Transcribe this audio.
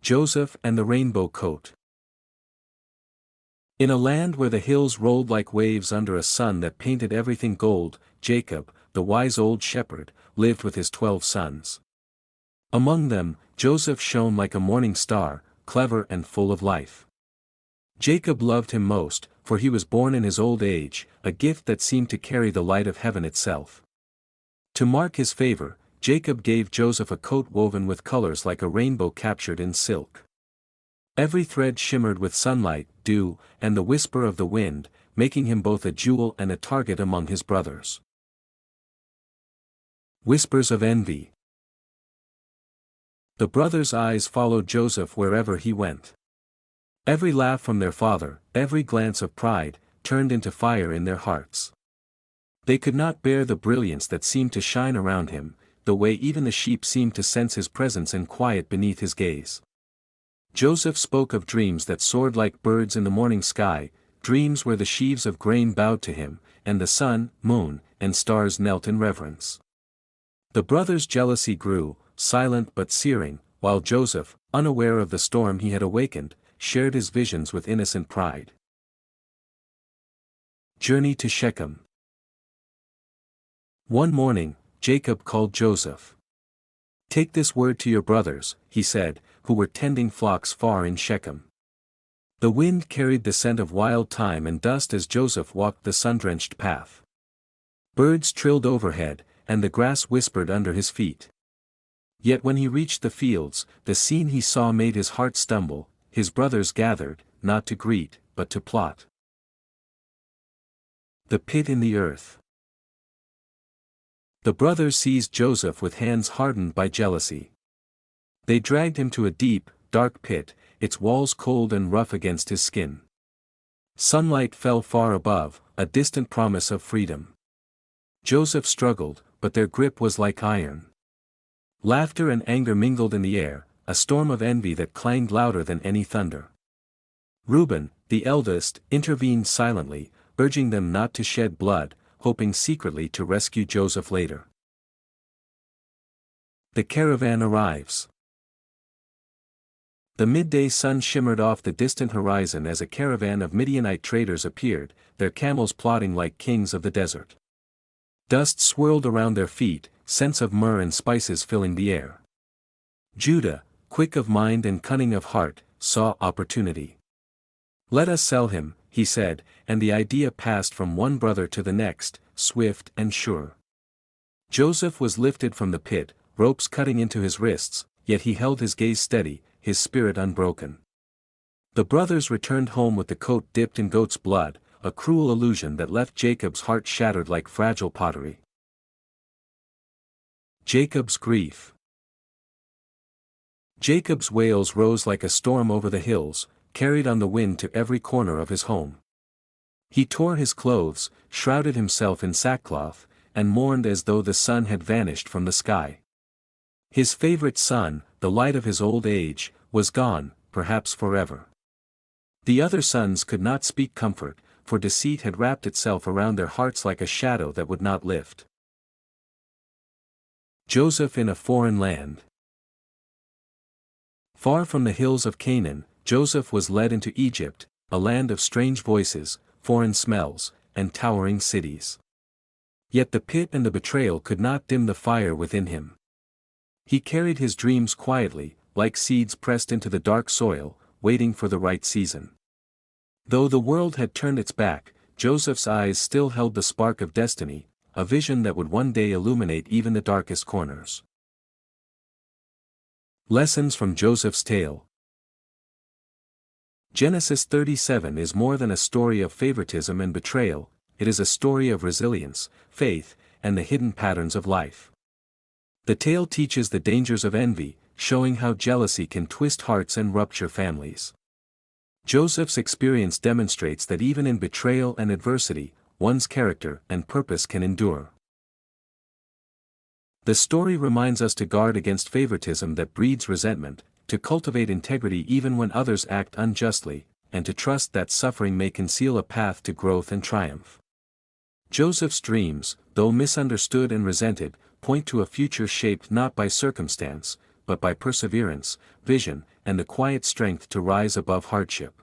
Joseph and the Rainbow Coat. In a land where the hills rolled like waves under a sun that painted everything gold, Jacob, the wise old shepherd, lived with his 12 sons. Among them, Joseph shone like a morning star, clever and full of life. Jacob loved him most, for he was born in his old age, a gift that seemed to carry the light of heaven itself. To mark his favor, Jacob gave Joseph a coat woven with colors like a rainbow captured in silk. Every thread shimmered with sunlight, dew, and the whisper of the wind, making him both a jewel and a target among his brothers. Whispers of envy. The brothers' eyes followed Joseph wherever he went. Every laugh from their father, every glance of pride, turned into fire in their hearts. They could not bear the brilliance that seemed to shine around him, the way even the sheep seemed to sense his presence and quiet beneath his gaze. Joseph spoke of dreams that soared like birds in the morning sky, dreams where the sheaves of grain bowed to him, and the sun, moon, and stars knelt in reverence. The brothers' jealousy grew, silent but searing, while Joseph, unaware of the storm he had awakened, shared his visions with innocent pride. Journey to Shechem. One morning, Jacob called Joseph. "Take this word to your brothers," he said, who were tending flocks far in Shechem. The wind carried the scent of wild thyme and dust as Joseph walked the sun-drenched path. Birds trilled overhead, and the grass whispered under his feet. Yet when he reached the fields, the scene he saw made his heart stumble. His brothers gathered, not to greet, but to plot. The pit in the earth. The brothers seized Joseph with hands hardened by jealousy. They dragged him to a deep, dark pit, its walls cold and rough against his skin. Sunlight fell far above, a distant promise of freedom. Joseph struggled, but their grip was like iron. Laughter and anger mingled in the air, a storm of envy that clanged louder than any thunder. Reuben, the eldest, intervened silently, urging them not to shed blood, hoping secretly to rescue Joseph later. The caravan arrives. The midday sun shimmered off the distant horizon as a caravan of Midianite traders appeared, their camels plodding like kings of the desert. Dust swirled around their feet, scents of myrrh and spices filling the air. Judah, quick of mind and cunning of heart, saw opportunity. "Let us sell him," he said, and the idea passed from one brother to the next, swift and sure. Joseph was lifted from the pit, ropes cutting into his wrists, yet he held his gaze steady, his spirit unbroken. The brothers returned home with the coat dipped in goat's blood, a cruel illusion that left Jacob's heart shattered like fragile pottery. Jacob's grief. Jacob's wails rose like a storm over the hills, carried on the wind to every corner of his home. He tore his clothes, shrouded himself in sackcloth, and mourned as though the sun had vanished from the sky. His favorite son, the light of his old age, was gone, perhaps forever. The other sons could not speak comfort, for deceit had wrapped itself around their hearts like a shadow that would not lift. Joseph in a foreign land. Far from the hills of Canaan, Joseph was led into Egypt, a land of strange voices, foreign smells, and towering cities. Yet the pit and the betrayal could not dim the fire within him. He carried his dreams quietly, like seeds pressed into the dark soil, waiting for the right season. Though the world had turned its back, Joseph's eyes still held the spark of destiny, a vision that would one day illuminate even the darkest corners. Lessons from Joseph's tale. Genesis 37 is more than a story of favoritism and betrayal, it is a story of resilience, faith, and the hidden patterns of life. The tale teaches the dangers of envy, showing how jealousy can twist hearts and rupture families. Joseph's experience demonstrates that even in betrayal and adversity, one's character and purpose can endure. The story reminds us to guard against favoritism that breeds resentment, to cultivate integrity even when others act unjustly, and to trust that suffering may conceal a path to growth and triumph. Joseph's dreams, though misunderstood and resented, point to a future shaped not by circumstance, but by perseverance, vision, and the quiet strength to rise above hardship.